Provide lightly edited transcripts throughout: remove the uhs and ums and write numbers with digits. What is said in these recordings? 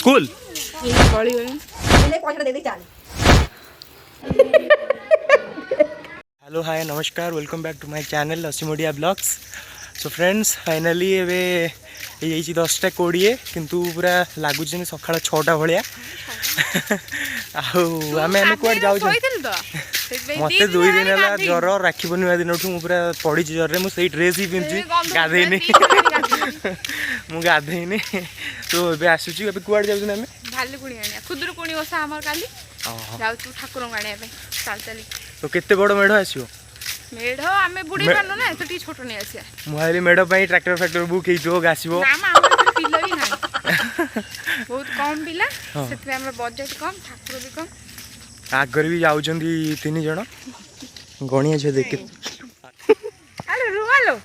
School hello hi नमस्कार welcome back to my channel Aseem Odia blogs. So friends finally एवं ये 10टा 20 किंतु पूरा लगुच सका 6टा भाया आम कौन जाऊँ मत 2 दिन है ज्वर राखी पूर्णिमा दिन पूरा पड़ी ज्वर मुझे ड्रेस ही पिंधि गाधेनी मुझे गाधेनी तो ये आसूँ ए कौड़ जाऊँ आम खुदुरुकुणी ओषा आमर काली जाउछु ठाकुर गाणिया पे चल चली तो केते बड़ मेढ़ आसो मेढ़ आमे बुड़ी पानु ना तो टी छोट नै आसिया मुहाली मेढ़ पई ट्रैक्टर फैक्टर बुक हेइतो आसीबो ना हम पिलो ही ना बहुत कम पिला सेतरे हमर बजट कम ठाकुर भी कम आगर भी जाउछंदी 3 जण गणिया छ देख हेलो रुहालो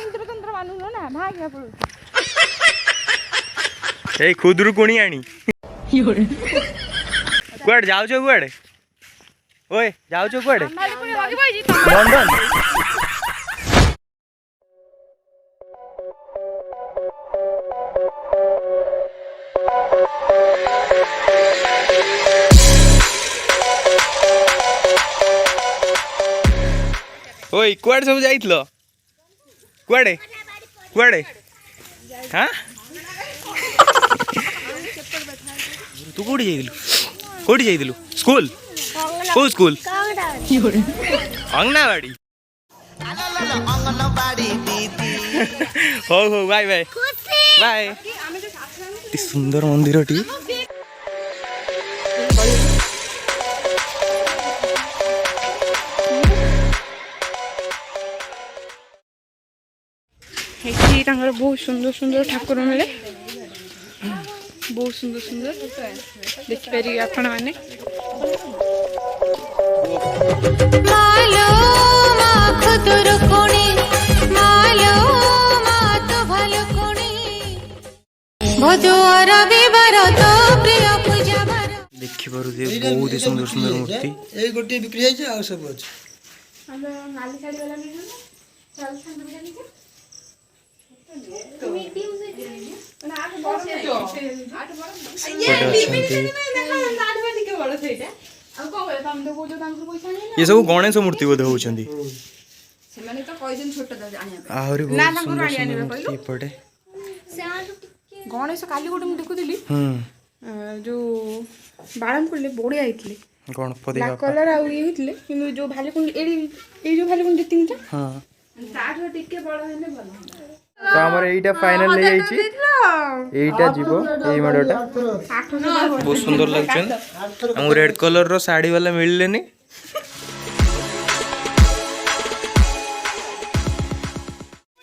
इंद्रतंत्र मानु ना भाग्या पड़ू ए खुदरु कोणी आनी कुआड जाउ छ कुआड ओए जाउ छ कुआड लंदन ओए कुआड सब जाइतलो कुआडे कुआडे हां तू कोड़ी जाइलु स्कूल को स्कूल अंगनाबाड़ी हो हो बाय बाय बाय सुंदर मंदिर टी बहुत सुंदर सुंदर ठाकुर मिले बहुत सुंदर सुंदर देखिपारे आपण मैंने देखी पारे बहुत ही सुंदर सुंदर मूर्ति गोटे बिक्री सब ये सब गणेश मूर्ति बोध होती गणेश काली गोटे मुझे देखुली जो बाळमपुर बढ़िया होते गणपति कलर आते जो भालुकुंड जो भालुकुंड जी टिके बड़ तो हमर एटा फाइनल ले जाईची एटा जीवो एई मडटा बहुत सुंदर लागछन हम रेड कलर रो साड़ी वाला मिललेनी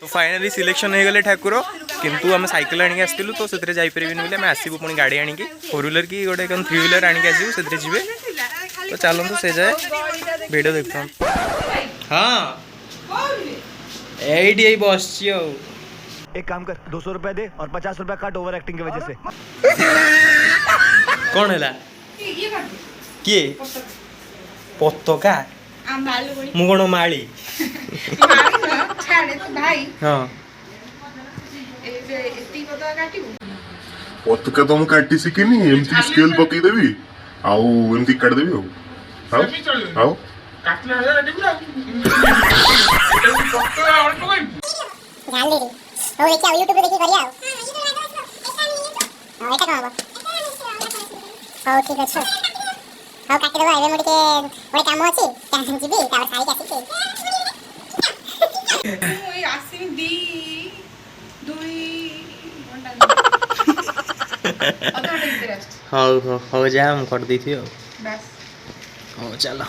तो फाइनली सिलेक्शन हो गले ठाकुर किंतु हम साइकिल आनी आसलु तो से जाई परिबिन बोले हम आसीबु पुणी गाड़ी आनी की 4 व्हीलर की गोटे 3 व्हीलर आनी के आसीबु से जीवे तो चलंतु से जाए वीडियो देखता हां एडी आई बस छियो एक काम कर 200 रुपए दे और 50 रुपए काट ओवर एक्टिंग की वजह से कौन है किए पताका मु कौन माली हाँ पताका तो मुझे काटी शिखिनी एमती स्केल पकई देवी आउ एमती काट देवी आउ आउ हो देखिए YouTube पे देखिए करिया हां एटा कहबो हां ठीक अछि हां काटी देबो एबे मोटे के काम अछि टेंशन जीबी तार सारी कासी के ओई आसिम दी दुई घंटा अदर इंटरेस्ट हो जा हम कर दी थी बस हो चलो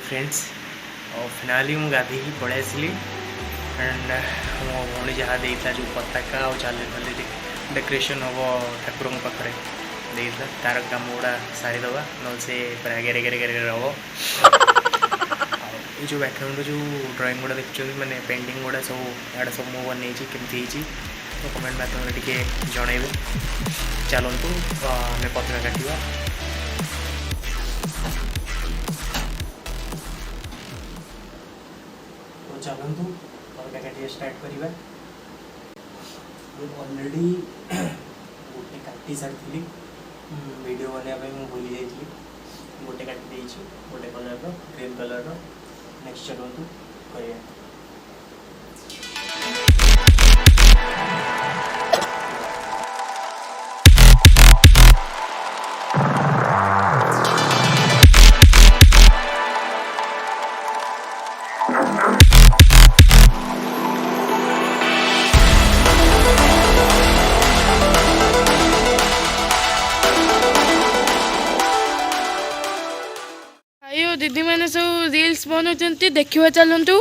फ्रेंड्स और फाइनली मु गाधी की पड़े आसली एंड मो भौणी जहाँ देता जो पताका और चल डेकोरेशन हम ठाकुर पाखे देता तार काम गुड़ा सारीदे न से पूरा घेरे घेरे घेरे रहो ये जो बैकग्राउंड जो ड्राइंग गुड़ा देखुं मैंने पेंटिंग गुड़ा सब यहाँ सब मुझे बनई केमती तो कमेंट माध्यम टे जनइबे चलतु आम पताका काटिया तो चलतु तड़का काटिया स्टार्ट करवा ऑलरेडी गोटे काटी सारी वीडियो बनवाई मुझे भूली जाइए गोटे काटी गोटे कलर ग्रीन कलर नेक्स्ट चलतु करवा आयो दीदी मैंने सब रील्स बनाउछन्ती देखिवा चलंतु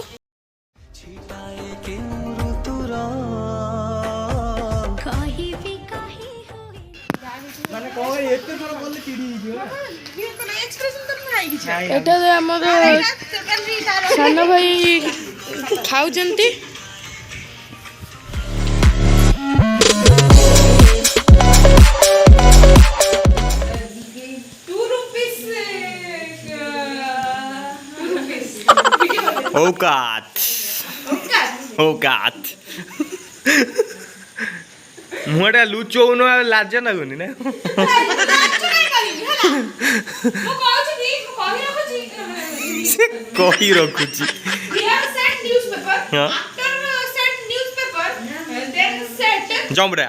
माने को एते थोर बोलले चिड़ी हिजियो एटा हमर सानो भाई खाउछन्ती औकात औकात मुटा लुचौन लाज लगुनि ना कही रखुची जमरा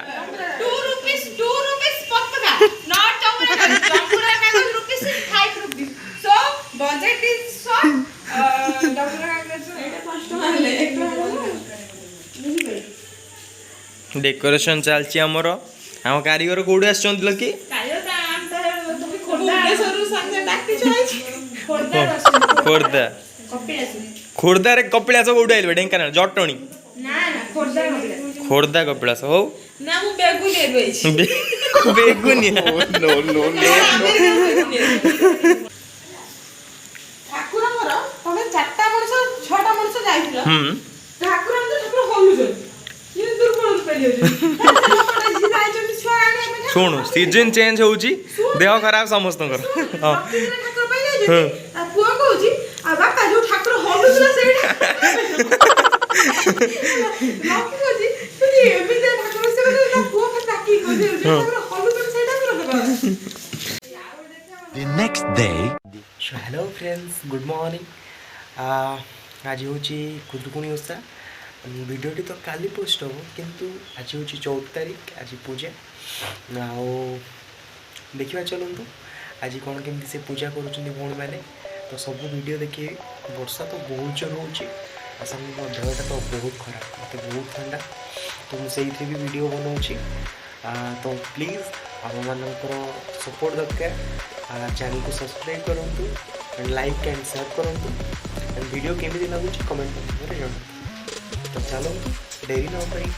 डेकोरेशन चलची आमर आम कारीगर कौड़ी आसछन्ति लकी खोर्धा खोर्धा रे कपिलास कौड़ी आइल ढेंकानाल जटणी खोर्धा कपिलास हो बेगुनिया नो नो नो शुणु सीजन चेंज होउची देह खराब समस्त हेलो फ्रेंड्स गुड मॉर्निंग आज हूँ खुदुरकुणी ओषा वीडियोटी तो काली पोस्ट हम किंतु आज हूँ 14 तारीख आज पूजा आउ देखा चलतु आज कौन केमती से पूजा करुँच भौणी मैंने तो सब वीडियो देखिए वर्षा तो बहुत जोर होसा देहटा तो बहुत खराब मत बहुत ठंडा तो मुझे भी वीडियो बनाऊँगी तो प्लीज़ आम मानकर सपोर्ट दरकार चैनल को सब्सक्राइब करूँ लाइक एंड शेयर करूँ एंड वीडियो केमी लगुच कमेंट कर जनातु तो चलो डेरी न करी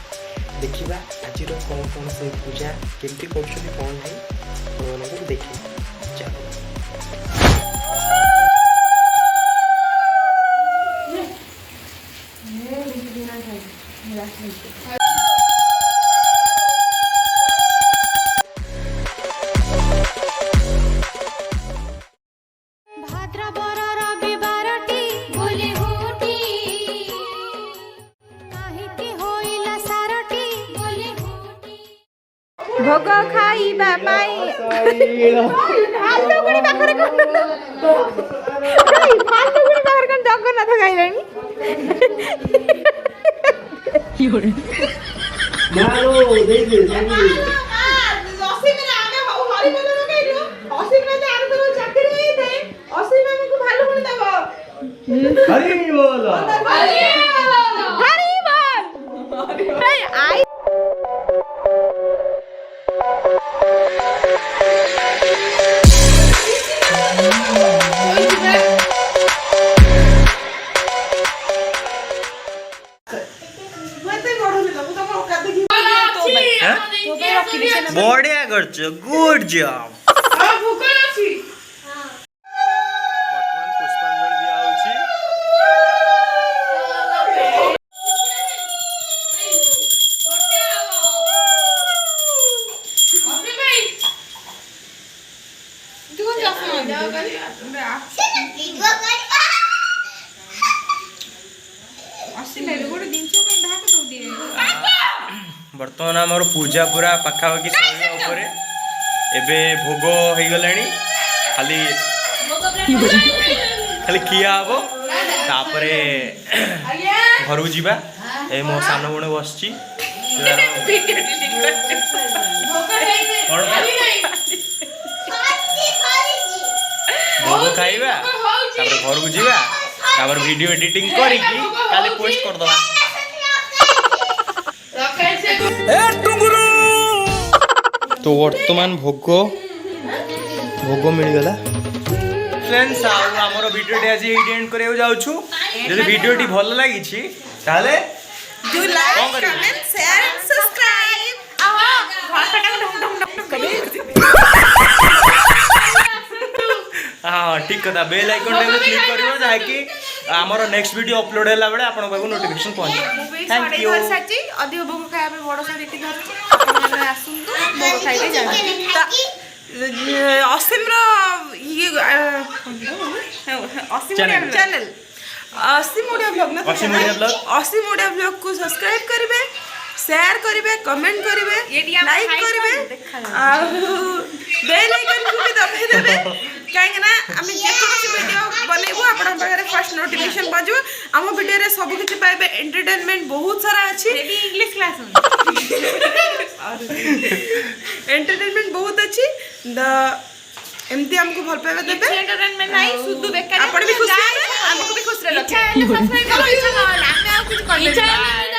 देखा आज कौन कौन से पूजा केमती कर कौन नहीं देखिए चलो भोग खाइबा पाई फाल्गुनी पाखरे कौन जगन्नाथ गाइलानी हरि बोल आई बढ़िया करछ गुड जॉब पुष्पांजलि दिया होची ଆସିଲେ ଗୋଟେ ଜିନିଷ बर्तमान आमर पूजा पूरा पाखापाखि सरिया उपरे एबे भोग हो गलानी खाली खाली खिया हबो तापरे घर को जीवा ए मो सान भण बसची भोग खाइबा तापर घर को जीवा तापर वीडियो एडिटिंग करिकी काले पोस्ट कर दवा तो वर्तमान भोग मिलगला फ्रेंड्स आमर वीडियो आज एंड करने जाऊँ जब वीडियो भल लगी ताले do like comment share and subscribe हाँ ठीक कथा बेल आइकन क्लिक करियो जाकि आमर नेक्स्ट वीडियो अपलोड होला बेले आपन पाखु नोटिफिकेशन पहुंच थैंक यू अधिक भोग खाया बड़ साड़ी धरछि आसंतु भोग खाइबे जा असीम चैनल असीम ओडिया ब्लॉग को सब्सक्राइब करेंगे शेयर करेंगे कमेंट करेंगे लाइक करेंगे बेल आइकन को भी दबाई देबे कहीं ना आम जेकोसी वीडियो बनैबू आपण पाखरे फर्स्ट नोटिफिकेशन बजू आम वीडियो रे सब किछि पाइबे एंटरटेनमेंट बहुत सारा अछि इंग्लिश क्लास एंटरटेनमेंट बहुत अछि द एमती हमको भल पाइबे देबे एंटरटेनमेंट नाही शुद्ध बेकार आपण भी खुश हमको भी खुश रह रखे सब्सक्राइब करो इच्छा ना हमें कुछ कर ले